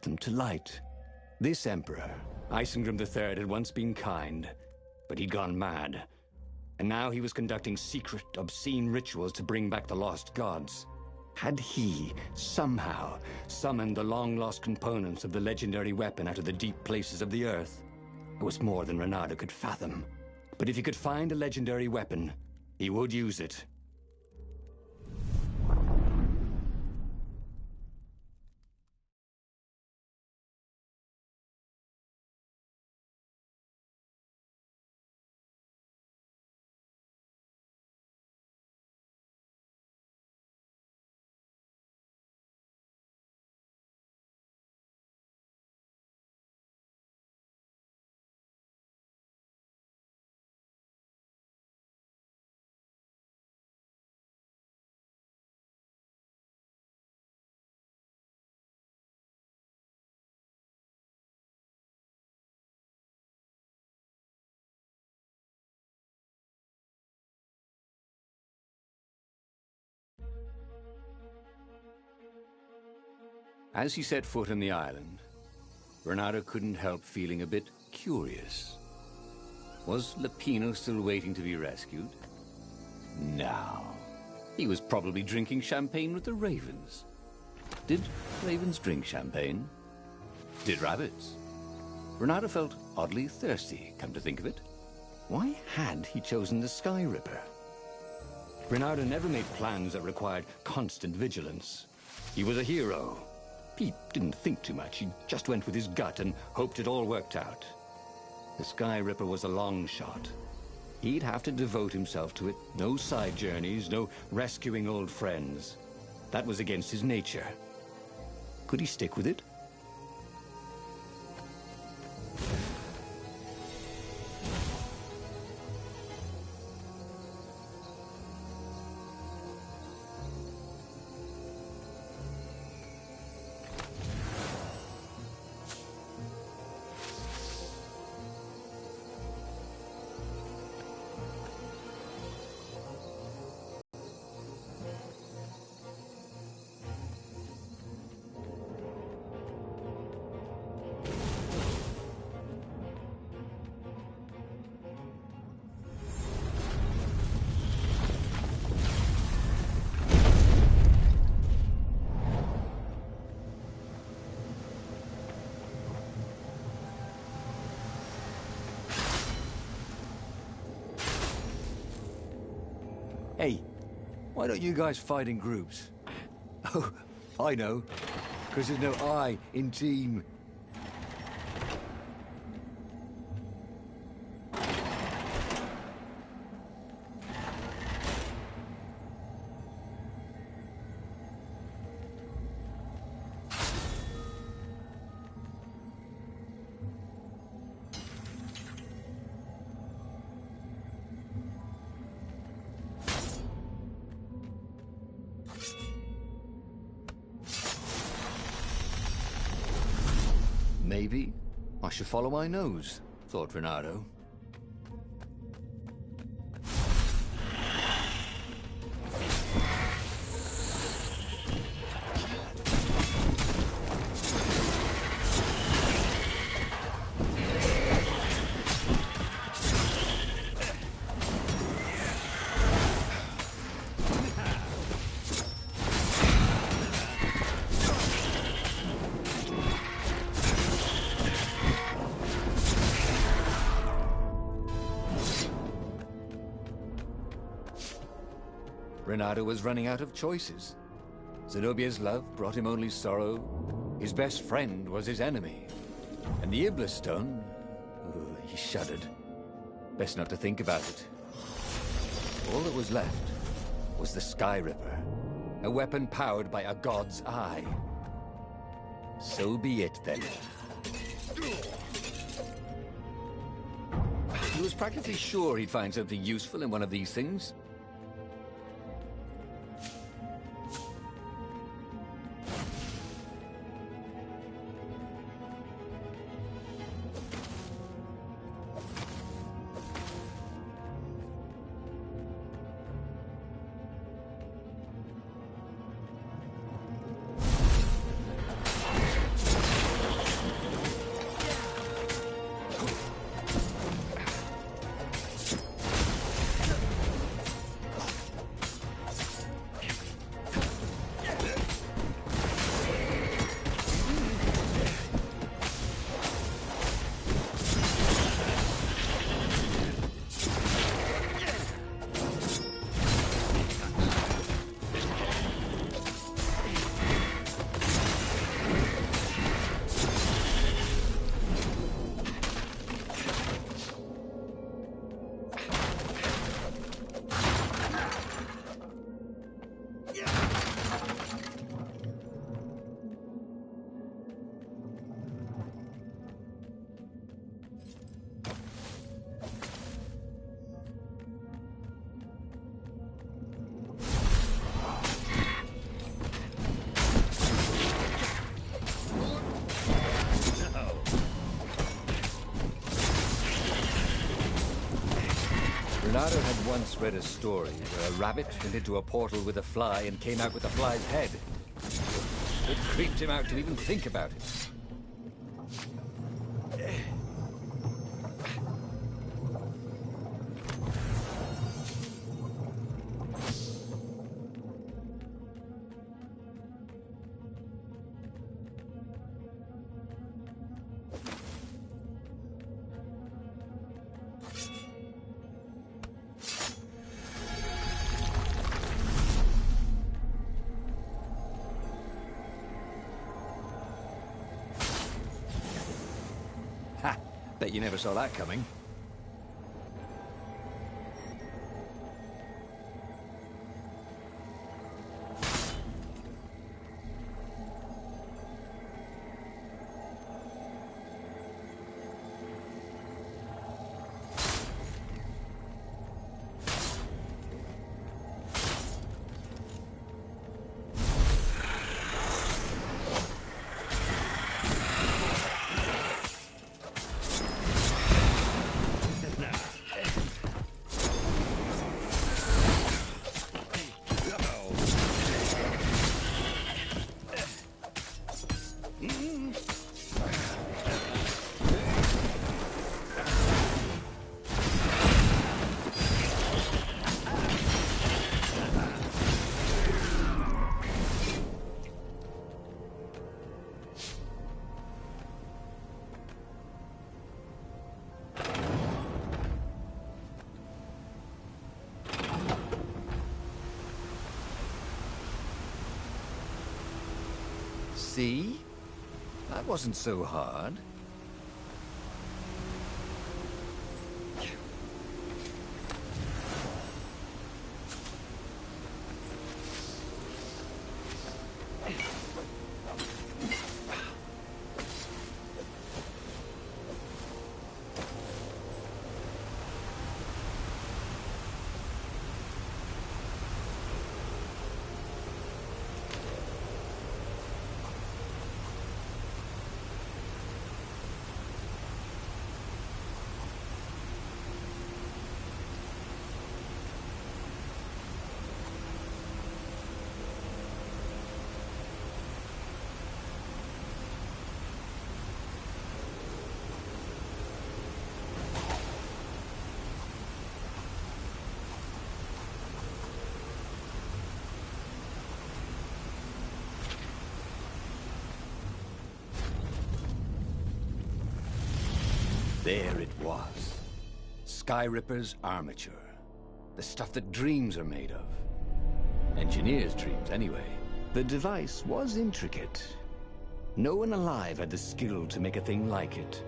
them to light. This emperor, Isengrim III, had once been kind, but he'd gone mad. And now he was conducting secret, obscene rituals to bring back the lost gods. Had he, somehow, summoned the long-lost components of the legendary weapon out of the deep places of the earth? It was more than Renato could fathom. But if he could find a legendary weapon, he would use it. As he set foot on the island, Renato couldn't help feeling a bit curious. Was Lapino still waiting to be rescued? No. He was probably drinking champagne with the ravens. Did ravens drink champagne? Did rabbits? Renato felt oddly thirsty, come to think of it. Why had he chosen the Sky Ripper? Renato never made plans that required constant vigilance. He was a hero. He didn't think too much. He just went with his gut and hoped it all worked out. The Sky Ripper was a long shot. He'd have to devote himself to it. No side journeys, no rescuing old friends. That was against his nature. Could he stick with it? Hey, why don't you guys fight in groups? Oh, I know. Because there's no I in team. Maybe I should follow my nose, thought Renato. Renato was running out of choices. Zenobia's love brought him only sorrow. His best friend was his enemy. And the Iblis stone... Oh, he shuddered. Best not to think about it. All that was left was the Sky Ripper, a weapon powered by a god's eye. So be it, then. He was practically sure he'd find something useful in one of these things. Bernardo had once read a story where a rabbit went into a portal with a fly and came out with a fly's head. It creeped him out to even think about it. Ha! Bet you never saw that coming. See? That wasn't so hard. There it was. Skyripper's armature. The stuff that dreams are made of. Engineers' dreams, anyway. The device was intricate. No one alive had the skill to make a thing like it.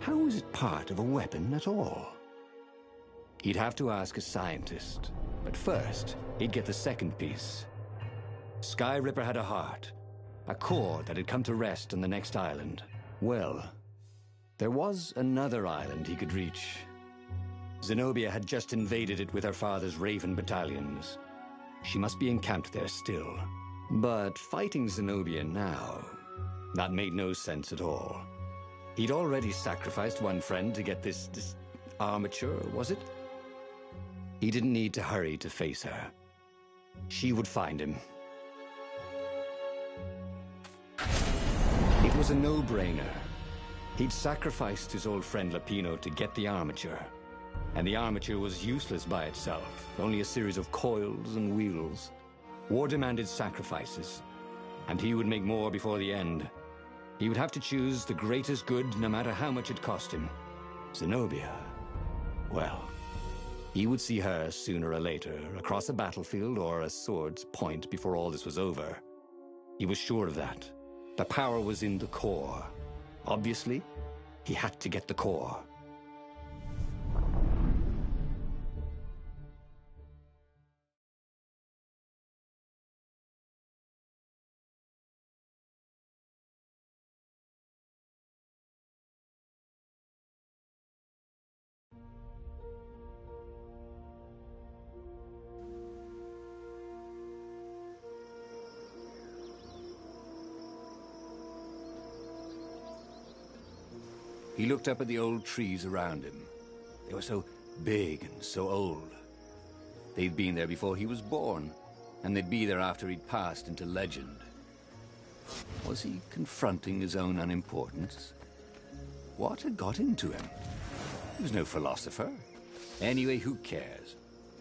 How was it part of a weapon at all? He'd have to ask a scientist. But first, he'd get the second piece. Skyripper had a heart. A core that had come to rest on the next island. Well, there was another island he could reach. Zenobia had just invaded it with her father's Raven battalions. She must be encamped there still. But fighting Zenobia now, that made no sense at all. He'd already sacrificed one friend to get this armature, was it? He didn't need to hurry to face her. She would find him. It was a no-brainer. He'd sacrificed his old friend Lapino to get the armature. And the armature was useless by itself, only a series of coils and wheels. War demanded sacrifices, and he would make more before the end. He would have to choose the greatest good no matter how much it cost him. Zenobia. Well, he would see her sooner or later, across a battlefield or a sword's point before all this was over. He was sure of that. The power was in the core. Obviously, he had to get the core. He looked up at the old trees around him. They were so Big and so old. They'd been there before he was born, and they'd be there after he'd passed into legend. Was he confronting his own unimportance? What had got into him? He was no philosopher. Anyway, who cares?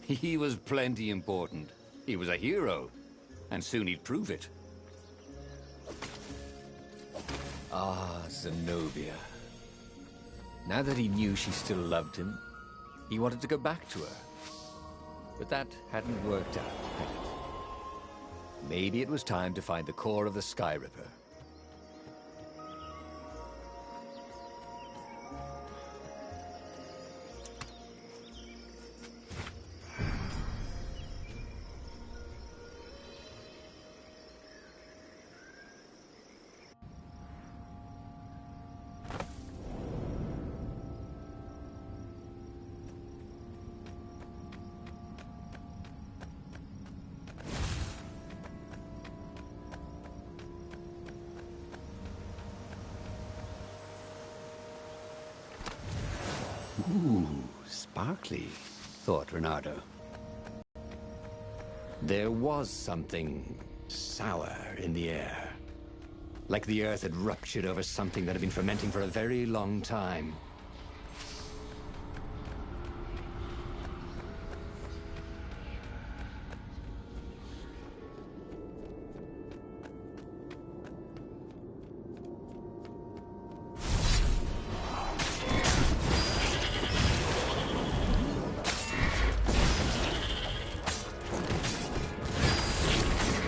He was plenty important. He was a hero, and soon he'd prove it. Ah, Zenobia. Now that he knew she still loved him, he wanted to go back to her. But that hadn't worked out, had it? Maybe it was time to find the core of the Sky Ripper. Ooh, sparkly, thought Renato. There was something sour in the air. Like the earth had ruptured over something that had been fermenting for a very long time.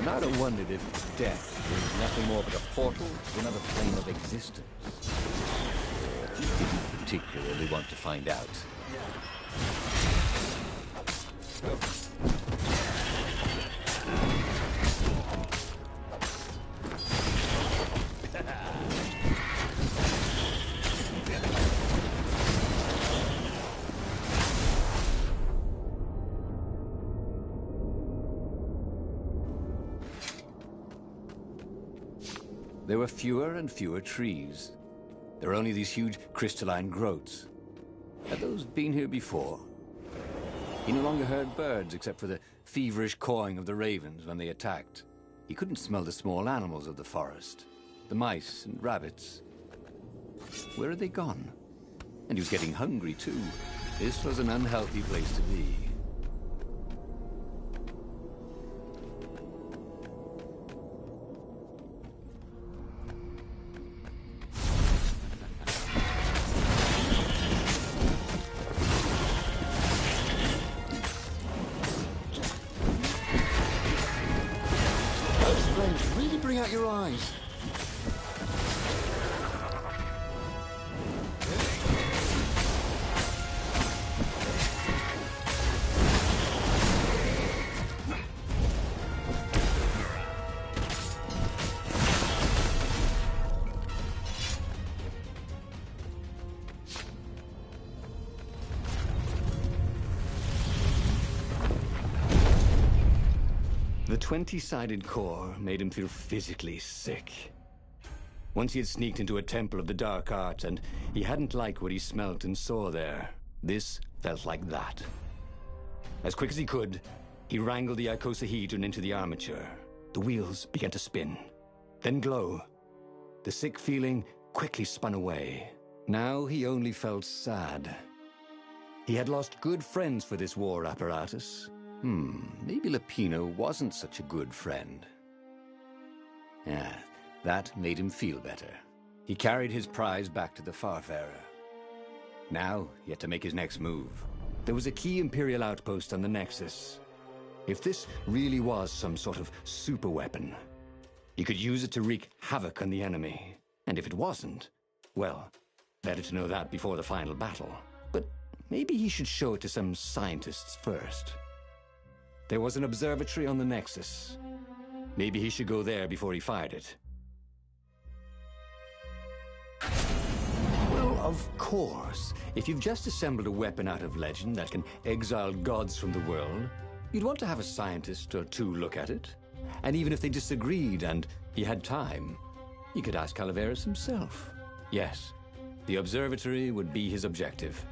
Renato wondered if death was nothing more but a portal to another plane of existence. He didn't particularly want to find out. There were fewer and fewer trees. There were only these huge crystalline growths. Had those been here before? He no longer heard birds except for the feverish cawing of the ravens when they attacked. He couldn't smell the small animals of the forest, the mice and rabbits. Where had they gone? And he was getting hungry too. This was an unhealthy place to be. Really bring out your eyes. The 20-sided core made him feel physically sick. Once he had sneaked into a temple of the dark art, and he hadn't liked what he smelt and saw there. This felt like that. As quick as he could, he wrangled the icosahedron into the armature. The wheels began to spin, then glow. The sick feeling quickly spun away. Now he only felt sad. He had lost good friends for this war apparatus. Maybe Lapino wasn't such a good friend. Yeah, that made him feel better. He carried his prize back to the Farfarer. Now, he had to make his next move. There was a key Imperial outpost on the Nexus. If this really was some sort of super weapon, he could use it to wreak havoc on the enemy. And if it wasn't, well, better to know that before the final battle. But maybe he should show it to some scientists first. There was an observatory on the Nexus. Maybe he should go there before he fired it. Well, of course. If you've just assembled a weapon out of legend that can exile gods from the world, you'd want to have a scientist or two look at it. And even if they disagreed and he had time, he could ask Calaveras himself. Yes, the observatory would be his objective.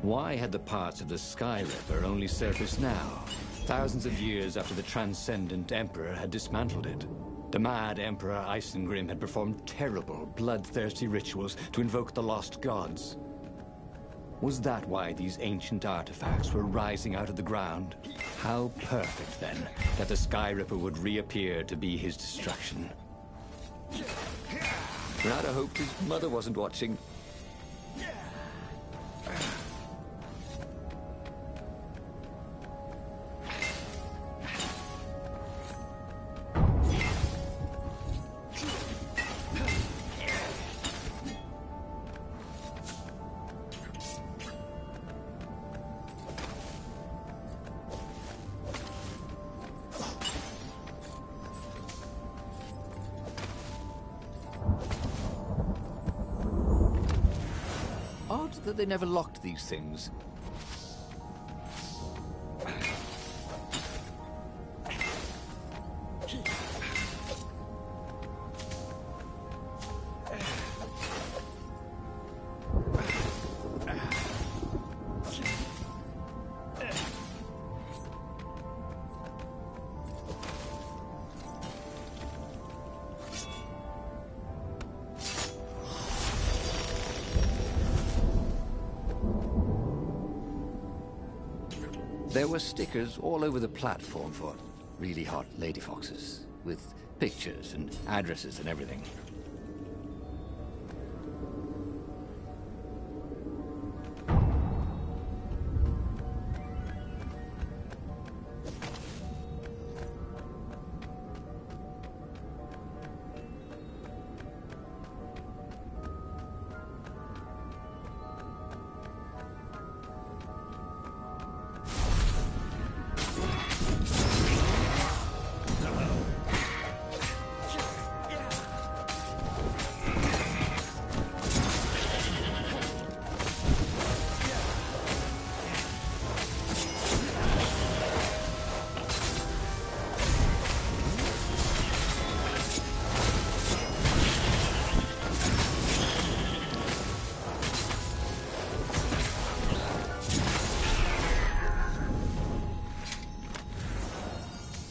Why had the parts of the Sky Ripper only surfaced now, thousands of years after the Transcendent Emperor had dismantled it? The mad Emperor Isengrim had performed terrible, bloodthirsty rituals to invoke the lost gods. Was that why these ancient artifacts were rising out of the ground? How perfect, then, that the Sky Ripper would reappear to be his destruction. Renata hoped his mother wasn't watching. Odd that they never locked these things. There were stickers all over the platform for really hot lady foxes, with pictures and addresses and everything.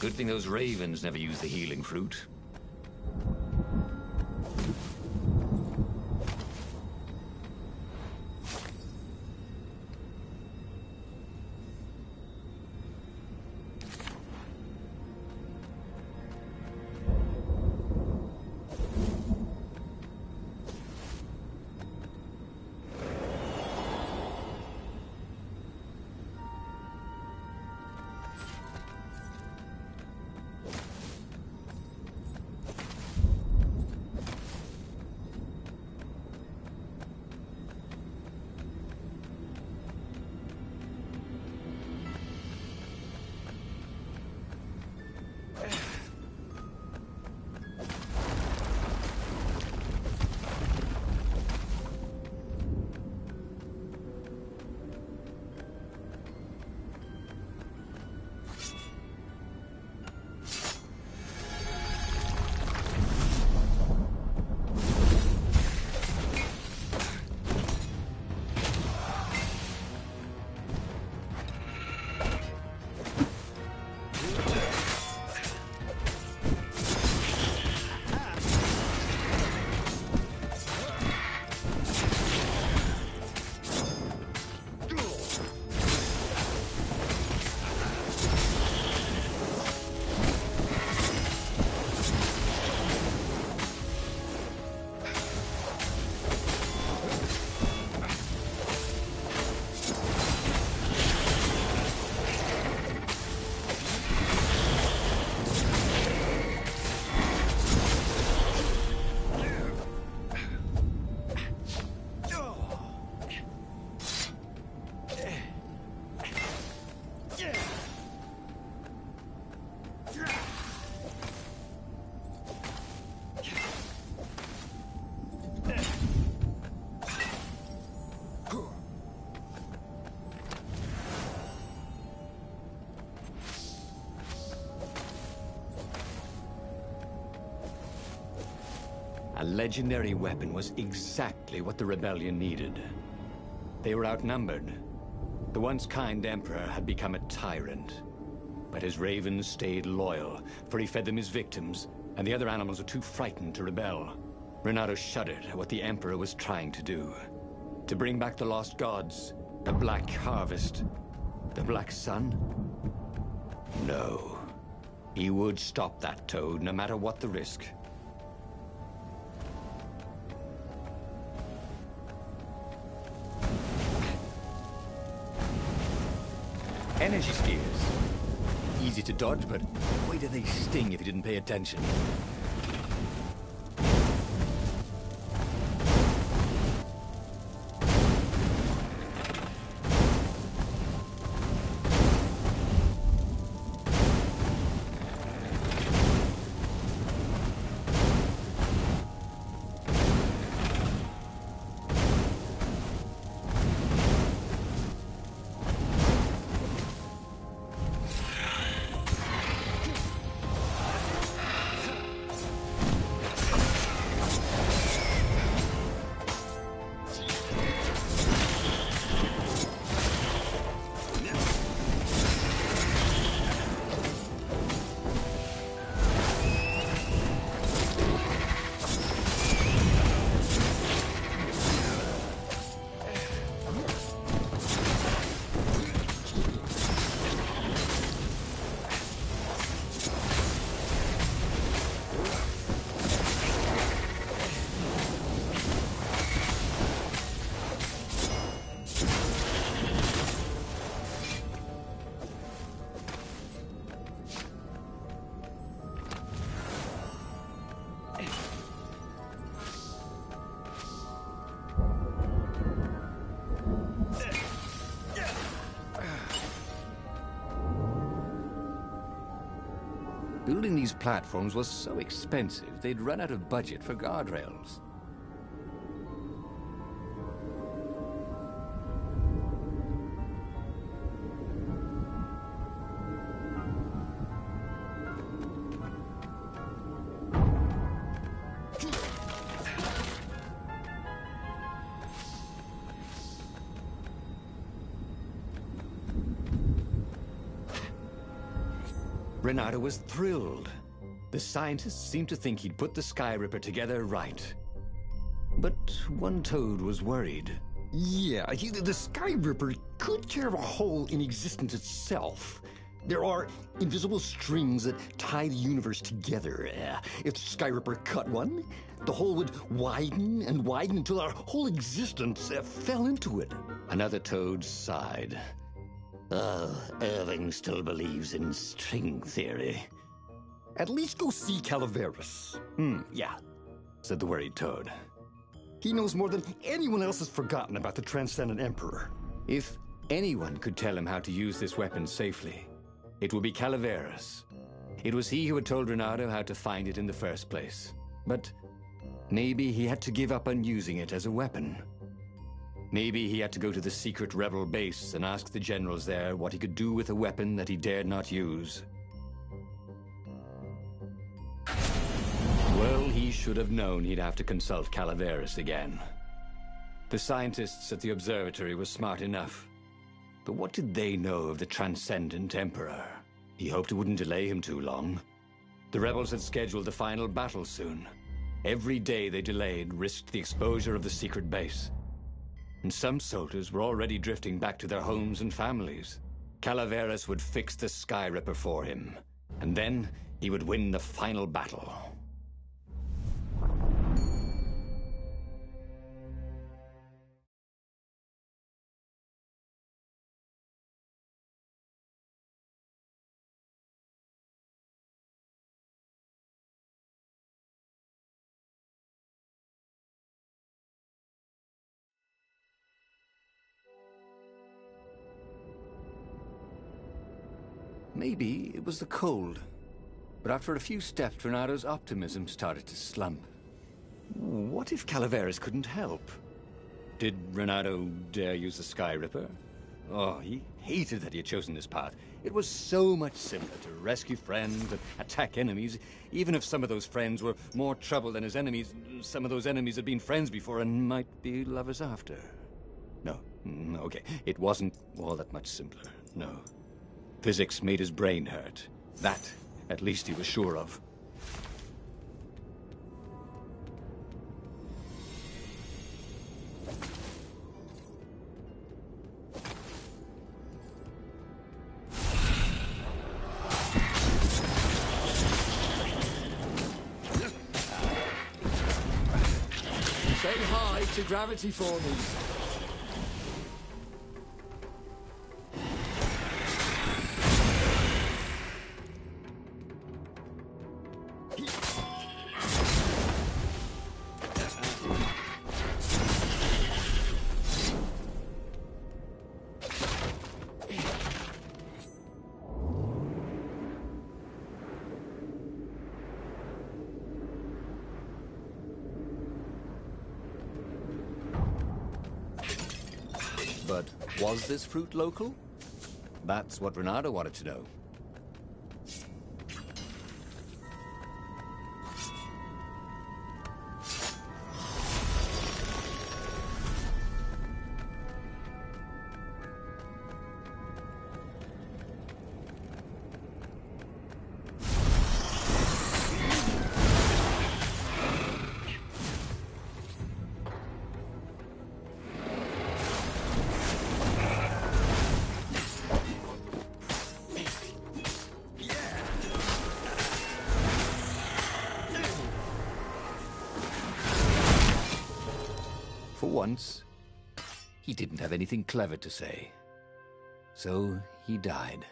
Good thing those ravens never use the healing fruit. A legendary weapon was exactly what the rebellion needed. They were outnumbered, The once kind Emperor had become a tyrant. But his ravens stayed loyal, for he fed them his victims, and the other animals were too frightened to rebel. Renato shuddered at what the Emperor was trying to do. To bring back the lost gods, the Black Harvest, the Black Sun? No. He would stop that toad, no matter what the risk. Energy spears. Easy to dodge, but boy do they sting if you didn't pay attention. Building these platforms was so expensive, they'd run out of budget for guardrails. Renato was thrilled. The scientists seemed to think he'd put the Sky Ripper together right. But one toad was worried. Yeah, the Sky Ripper could tear a hole in existence itself. There are invisible strings that tie the universe together. If the Sky Ripper cut one, the hole would widen and widen until our whole existence fell into it. Another toad sighed. Irving still believes in string theory. At least go see Calaveras. Yeah, said the worried toad. He knows more than anyone else has forgotten about the Transcendent Emperor. If anyone could tell him how to use this weapon safely, it would be Calaveras. It was he who had told Renato how to find it in the first place. But maybe he had to give up on using it as a weapon. Maybe he had to go to the secret rebel base and ask the generals there what he could do with a weapon that he dared not use. Well, he should have known he'd have to consult Calaveras again. The scientists at the observatory were smart enough. But what did they know of the Transcendent Emperor? He hoped it wouldn't delay him too long. The rebels had scheduled the final battle soon. Every day they delayed risked the exposure of the secret base. And some soldiers were already drifting back to their homes and families. Calaveras would fix the Sky Ripper for him, and then he would win the final battle. Maybe it was the cold, but after a few steps, Renato's optimism started to slump. What if Calaveras couldn't help? Did Renato dare use the Sky Ripper? Oh, he hated that he had chosen this path. It was so much simpler to rescue friends and attack enemies, even if some of those friends were more trouble than his enemies. Some of those enemies had been friends before and might be lovers after. No. Okay, it wasn't all that much simpler, no. Physics made his brain hurt. That, at least, he was sure of. Say hi to gravity for me. But was this fruit local? That's what Renato wanted to know. For once, he didn't have anything clever to say. So he died.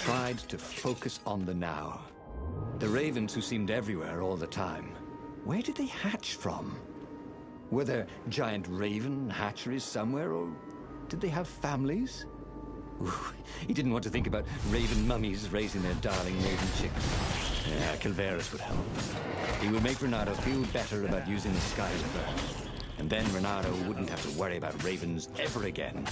Tried to focus on the now. The ravens who seemed everywhere all the time. Where did they hatch from? Were there giant raven hatcheries somewhere, or did they have families? Ooh, he didn't want to think about raven mummies raising their darling raven chicks. Yeah, Calveras would help. He would make Renato feel better about using the Sky River. And then Renato wouldn't have to worry about ravens ever again.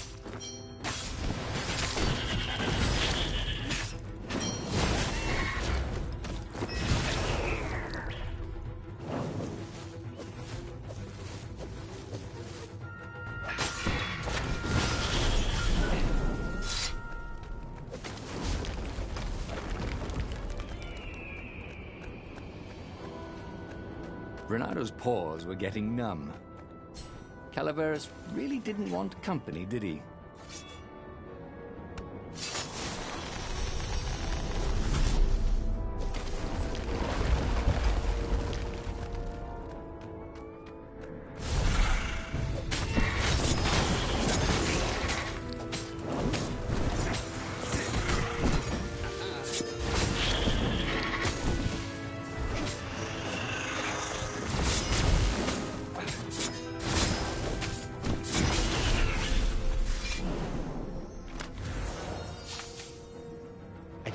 Renato's paws were getting numb. Calaveras really didn't want company, did he?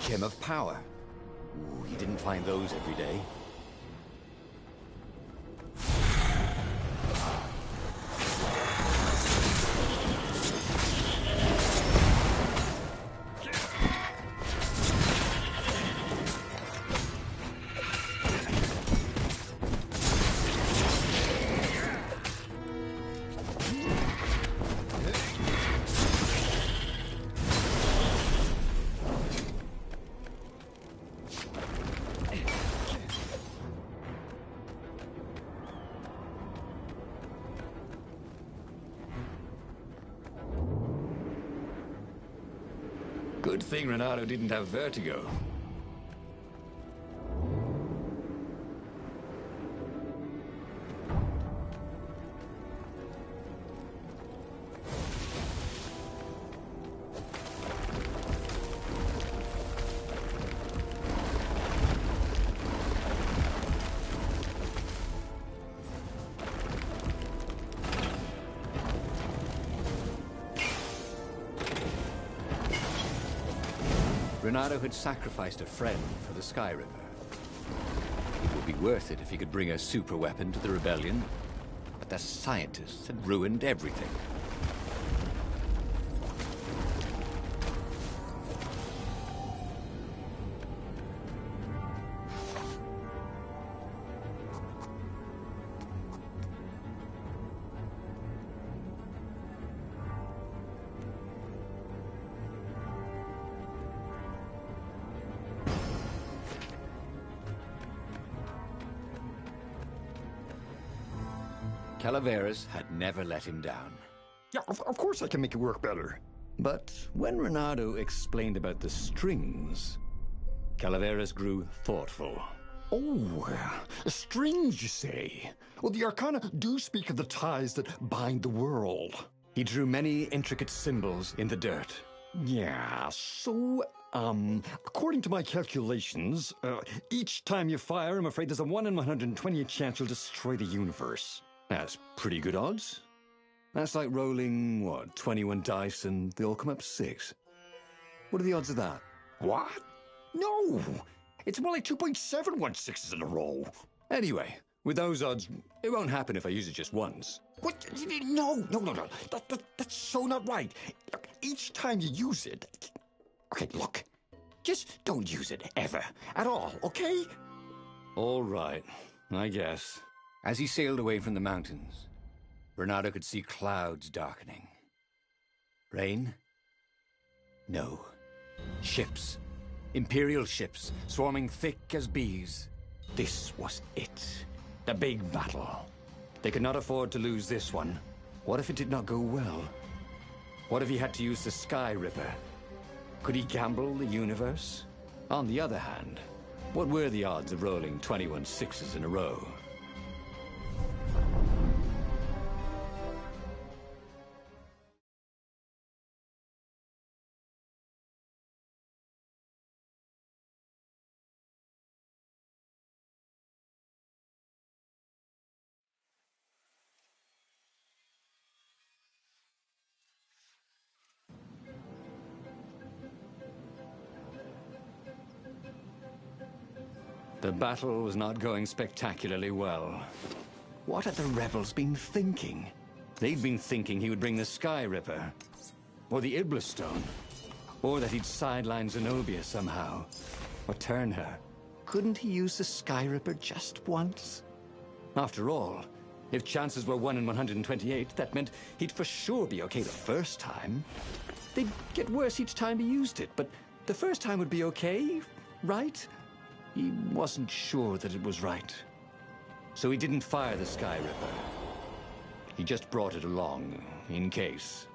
Gem of power. Ooh, he didn't find those every day. Good thing Renato didn't have vertigo. Renato had sacrificed a friend for the Sky Ripper. It would be worth it if he could bring a super weapon to the rebellion, but the scientists had ruined everything. Calaveras had never let him down. Yeah, of course I can make it work better. But when Renato explained about the strings, Calaveras grew thoughtful. Oh, strings, you say? Well, the Arcana do speak of the ties that bind the world. He drew many intricate symbols in the dirt. Yeah, so, according to my calculations, each time you fire, I'm afraid there's a 1 in 128 chance you'll destroy the universe. That's pretty good odds. That's like rolling, what, 21 dice and they all come up 6. What are the odds of that? What? No! It's more like 2.716s in a row. Anyway, with those odds, it won't happen if I use it just once. What? No. That's so not right. Look, each time you use it... Okay, look. Just don't use it ever. At all, okay? All right, I guess. As he sailed away from the mountains, Renato could see clouds darkening. Rain? No. Ships. Imperial ships, swarming thick as bees. This was it. The big battle. They could not afford to lose this one. What if it did not go well? What if he had to use the Sky Ripper? Could he gamble the universe? On the other hand, what were the odds of rolling 21 sixes in a row? The battle was not going spectacularly well. What had the rebels been thinking? They'd been thinking he would bring the Sky Ripper, or the Iblis Stone, or that he'd sideline Zenobia somehow, or turn her. Couldn't he use the Sky Ripper just once? After all, if chances were 1 in 128, that meant he'd for sure be okay the first time. They'd get worse each time he used it, but the first time would be okay, right? He wasn't sure that it was right. So he didn't fire the Sky Ripper. He just brought it along, in case.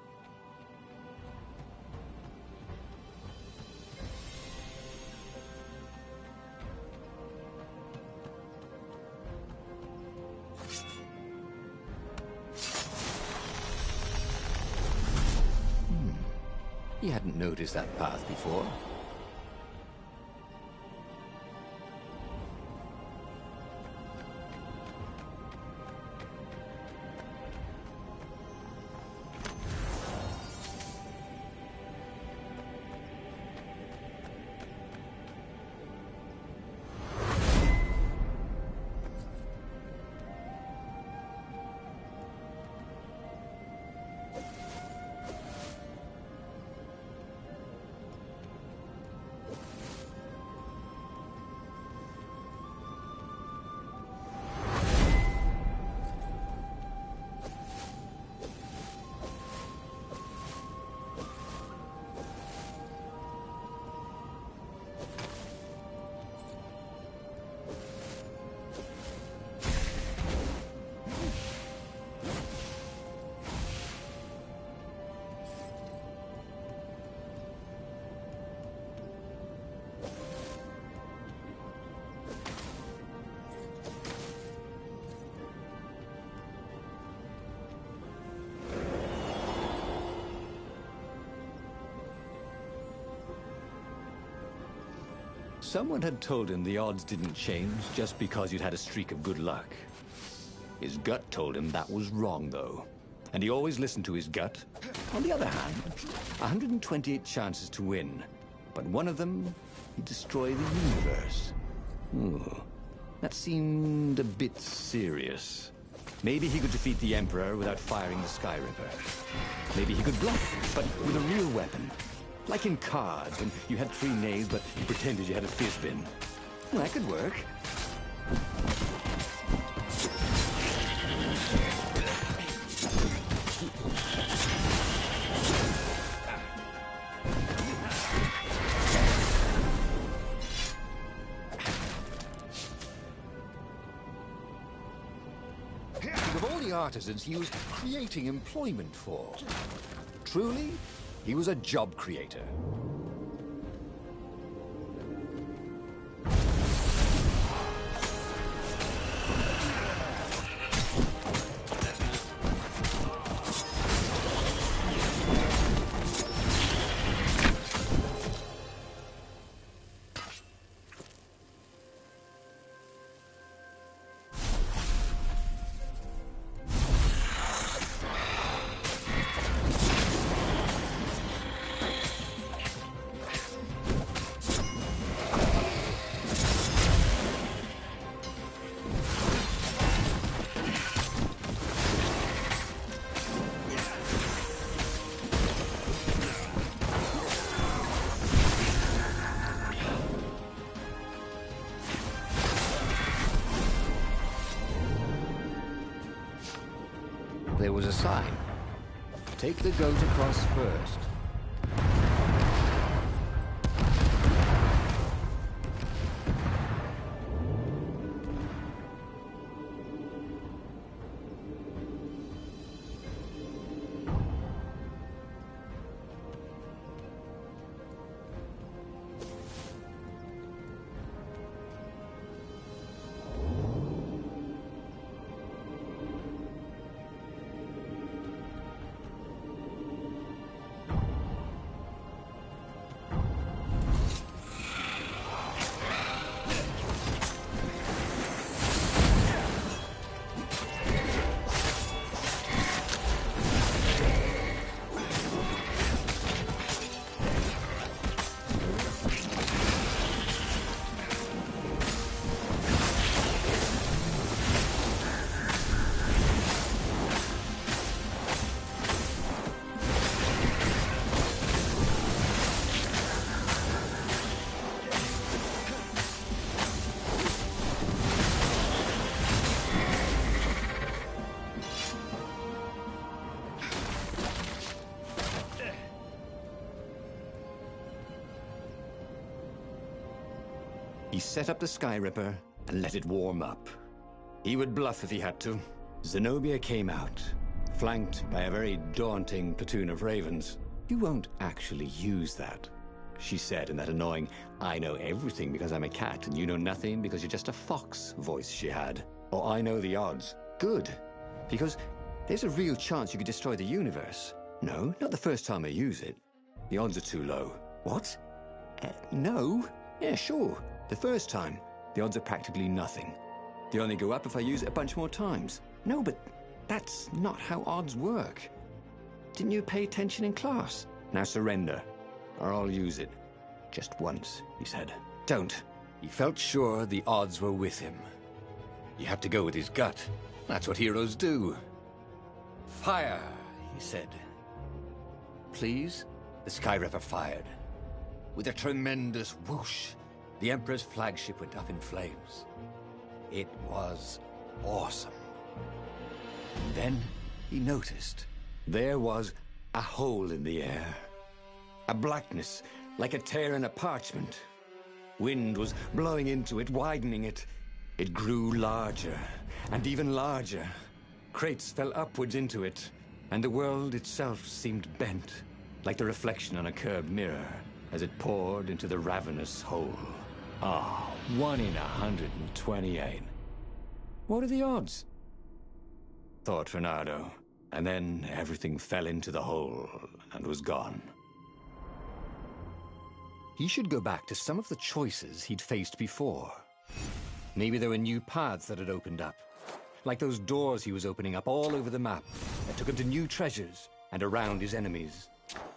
He hadn't noticed that path before. Someone had told him the odds didn't change just because you'd had a streak of good luck. His gut told him that was wrong, though. And he always listened to his gut. On the other hand, 128 chances to win. But one of them, he'd destroy the universe. Ooh, that seemed a bit serious. Maybe he could defeat the Emperor without firing the Skyripper. Maybe he could bluff, but with a real weapon. Like in cards, when you had 3 knaves, but you pretended you had a fizbin. Well, that could work. Of all the artisans he was creating employment for. Truly, he was a job creator. There was a sign. Take the goat across first. He set up the Skyripper and let it warm up. He would bluff if he had to. Zenobia came out, flanked by a very daunting platoon of ravens. You won't actually use that, she said in that annoying, I know everything because I'm a cat and you know nothing because you're just a fox voice she had. Or I know the odds. Good, because there's a real chance you could destroy the universe. No, not the first time I use it. The odds are too low. What? No? Yeah, sure. The first time, the odds are practically nothing. They only go up if I use it a bunch more times. No, but that's not how odds work. Didn't you pay attention in class? Now surrender, or I'll use it. Just once, he said. Don't. He felt sure the odds were with him. He had to go with his gut. That's what heroes do. Fire, he said. Please? The Skyripper fired. With a tremendous whoosh, the Emperor's flagship went up in flames. It was awesome. And then he noticed there was a hole in the air. A blackness, like a tear in a parchment. Wind was blowing into it, widening it. It grew larger, and even larger. Crates fell upwards into it, and the world itself seemed bent, like the reflection on a curved mirror, as it poured into the ravenous hole. Ah, 1 in 128. What are the odds? Thought Renato, and then everything fell into the hole and was gone. He should go back to some of the choices he'd faced before. Maybe there were new paths that had opened up, like those doors he was opening up all over the map that took him to new treasures and around his enemies.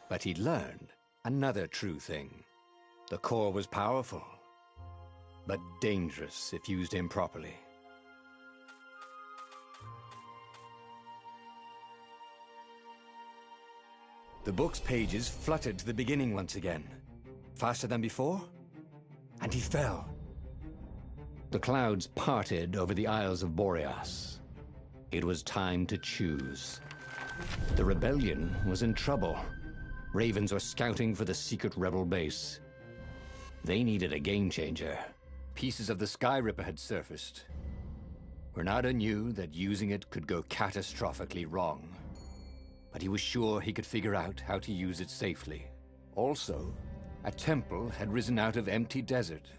But he'd learned another true thing. The core was powerful, but dangerous if used improperly. The book's pages fluttered to the beginning once again. Faster than before? And he fell. The clouds parted over the Isles of Boreas. It was time to choose. The rebellion was in trouble. Ravens were scouting for the secret rebel base. They needed a game changer. Pieces of the Sky Ripper had surfaced. Renata knew that using it could go catastrophically wrong. But he was sure he could figure out how to use it safely. Also, a temple had risen out of empty desert.